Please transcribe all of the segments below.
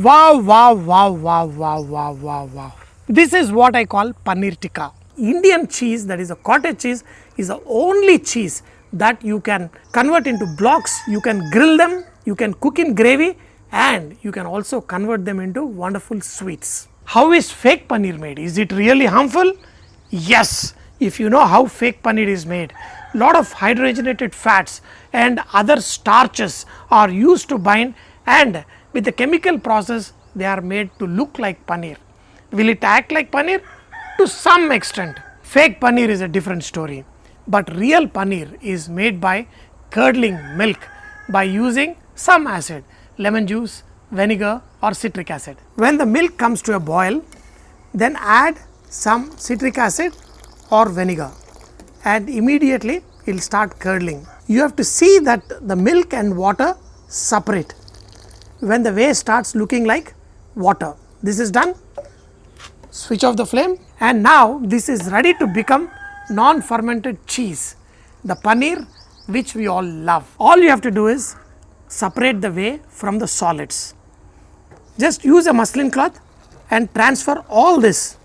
Wow, wow, wow, wow, wow, wow, wow, wow. This is what I call paneer tikka. Indian cheese, that is a cottage cheese, is the only cheese that you can convert into blocks, you can grill them, you can cook in gravy, and you can also convert them into wonderful sweets. How is fake paneer made? Is it really harmful? Yes, if you know how fake paneer is made. Lot of hydrogenated fats and other starches are used to bind, and with the chemical process they are made to look like paneer. Will it act like paneer? To some extent. Fake paneer is a different story, but real paneer is made by curdling milk by using some acid, lemon juice, vinegar or citric acid. When the milk comes to a boil, then add some citric acid or vinegar and immediately it will start curdling. You have to see that the milk and water separate. When the whey starts looking like water, this is done. Switch off the flame, and now this is ready to become non-fermented cheese, the paneer which we all love. All you have to do is separate the whey from the solids. Just use a muslin cloth and transfer all this.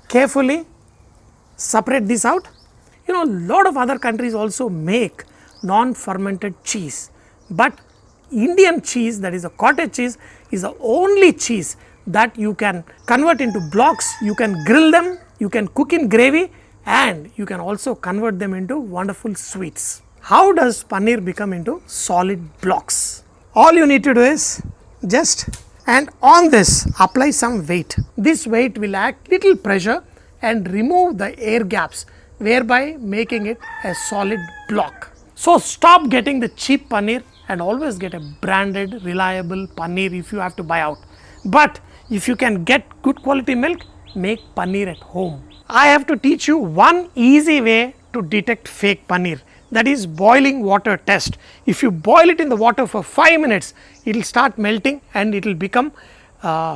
Carefully separate this out. You know, lot of other countries also make non-fermented cheese, but Indian cheese, that is a cottage cheese, is the only cheese that you can convert into blocks, you can grill them, you can cook in gravy, and you can also convert them into wonderful sweets. How does paneer become into solid blocks? All you need to do is just, and on this apply some weight. This weight will act little pressure and remove the air gaps, whereby making it a solid block. So stop getting the cheap paneer and always get a branded, reliable paneer if you have to buy out. But if you can get good quality milk, make paneer at home. I have to teach you one easy way to detect fake paneer, that is boiling water test. If you boil it in the water for 5 minutes, it will start melting and it will become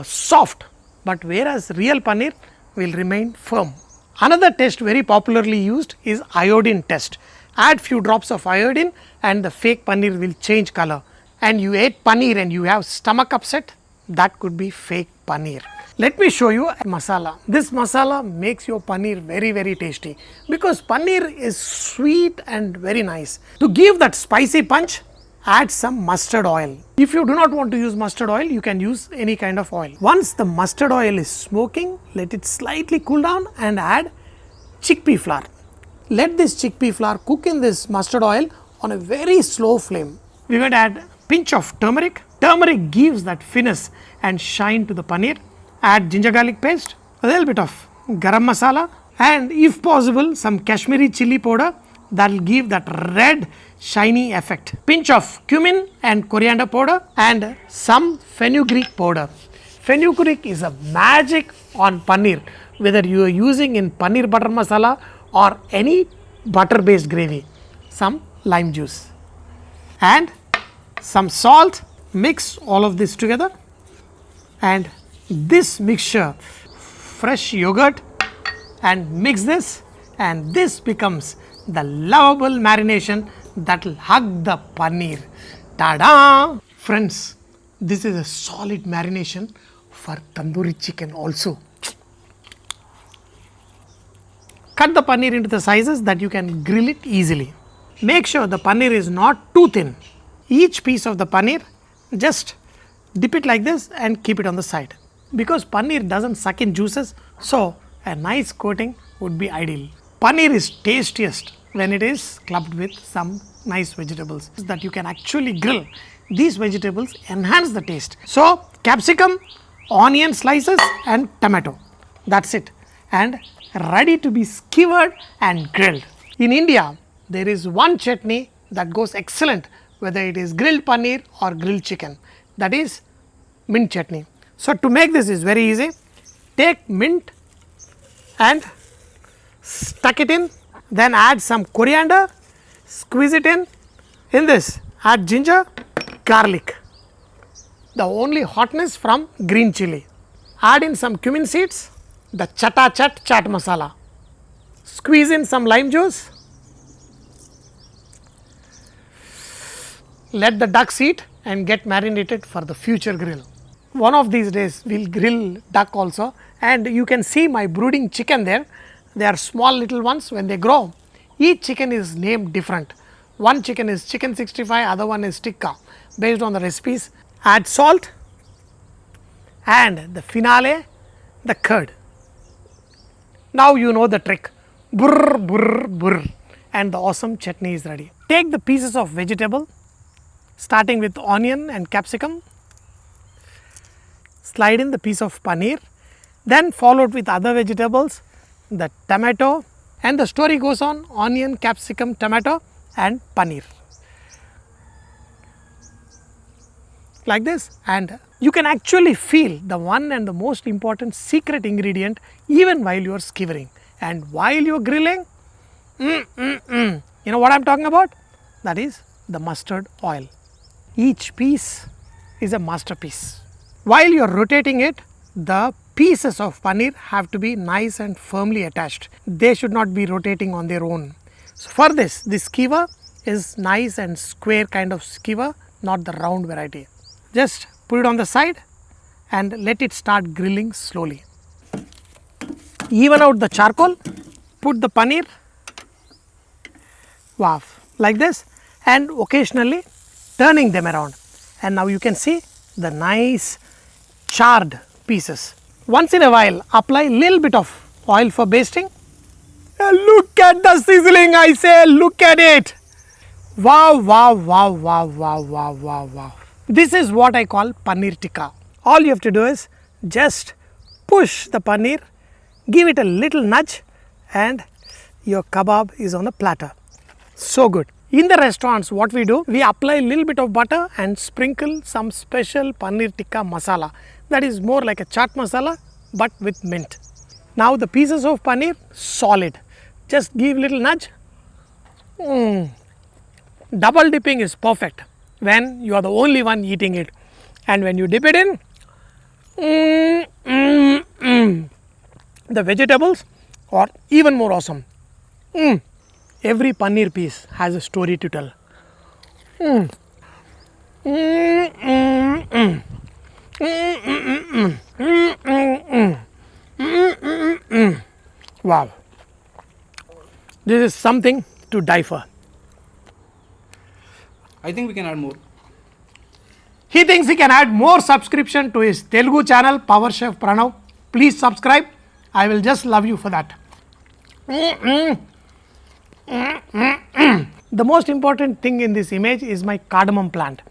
soft, but whereas real paneer will remain firm. Another test very popularly used is iodine test. Add few drops of iodine and the fake paneer will change color, and you ate paneer and you have stomach upset, that could be fake paneer. Let me show you a masala. This masala makes your paneer very, very tasty, because paneer is sweet and very nice. To give that spicy punch, add some mustard oil. If you do not want to use mustard oil, you can use any kind of oil. Once the mustard oil is smoking, let it slightly cool down and add chickpea flour. Let this chickpea flour cook in this mustard oil on a very slow flame. We are going to add a pinch of turmeric. Turmeric gives that finesse and shine to the paneer. Add ginger garlic paste, a little bit of garam masala, and if possible some Kashmiri chili powder that will give that red shiny effect. Pinch of cumin and coriander powder and some fenugreek powder. Fenugreek is a magic on paneer, whether you are using in paneer butter masala or any butter based gravy. Some lime juice and some salt. Mix all of this together, and this mixture, fresh yogurt, and mix this, and this becomes the lovable marination that will hug the paneer. Ta-da! Friends, this is a solid marination for tandoori chicken also. Cut the paneer into the sizes that you can grill it easily. Make sure the paneer is not too thin. Each piece of the paneer, just dip it like this and keep it on the side, because paneer doesn't suck in juices, so a nice coating would be ideal. Paneer is tastiest when it is clubbed with some nice vegetables that you can actually grill. These vegetables enhance the taste. So capsicum, onion slices and tomato, that's it, and ready to be skewered and grilled. In India, there is one chutney that goes excellent whether it is grilled paneer or grilled chicken, that is mint chutney. So to make this is very easy. Take mint and stuck it in, then add some coriander, squeeze it in this add ginger, garlic, the only hotness from green chili, add in some cumin seeds, the chaat masala, squeeze in some lime juice, let the ducks eat and get marinated for the future grill. One of these days we will grill duck also, and you can see my brooding chicken there. They are small little ones. When they grow, each chicken is named different. One chicken is chicken 65, other one is tikka, based on the recipes. Add salt and the finale, the curd. Now you know the trick. Burr, burr, burr, and the awesome chutney is ready. Take the pieces of vegetable, starting with onion and capsicum. Slide in the piece of paneer, then followed with other vegetables, the tomato, and the story goes on: onion, capsicum, tomato and paneer. Like this, and you can actually feel the one and the most important secret ingredient even while you are skewering. And while you are grilling, you know what I am talking about? That is the mustard oil. Each piece is a masterpiece. While you are rotating it, the pieces of paneer have to be nice and firmly attached. They should not be rotating on their own. So for this skewer is nice and square kind of skewer, not the round variety. Just put it on the side and let it start grilling slowly. Even out the charcoal, put the paneer, wow, like this, and occasionally turning them around. And now you can see the nice charred pieces. Once in a while, apply little bit of oil for basting. Look at the sizzling, I say, look at it. Wow, wow, wow, wow, wow, wow, wow, wow. This is what I call paneer tikka. All you have to do is just push the paneer, give it a little nudge, and your kebab is on the platter. So good. In the restaurants, what we do, we apply a little bit of butter and sprinkle some special paneer tikka masala. That is more like a chaat masala, but with mint. Now the pieces of paneer, solid. Just give little nudge. Double dipping is perfect when you are the only one eating it. And when you dip it in, the vegetables are even more awesome. Every paneer piece has a story to tell. Wow. This is something to die for. I think we can add more. He thinks he can add more subscription to his Telugu channel, VahrehVah Pranav. Please subscribe. I will just love you for that. The most important thing in this image is my cardamom plant.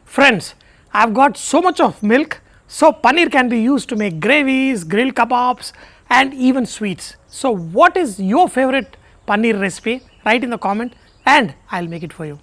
Friends, I have got so much of milk, so paneer can be used to make gravies, grilled kebabs and even sweets. So what is your favorite paneer recipe? Write in the comment and I will make it for you.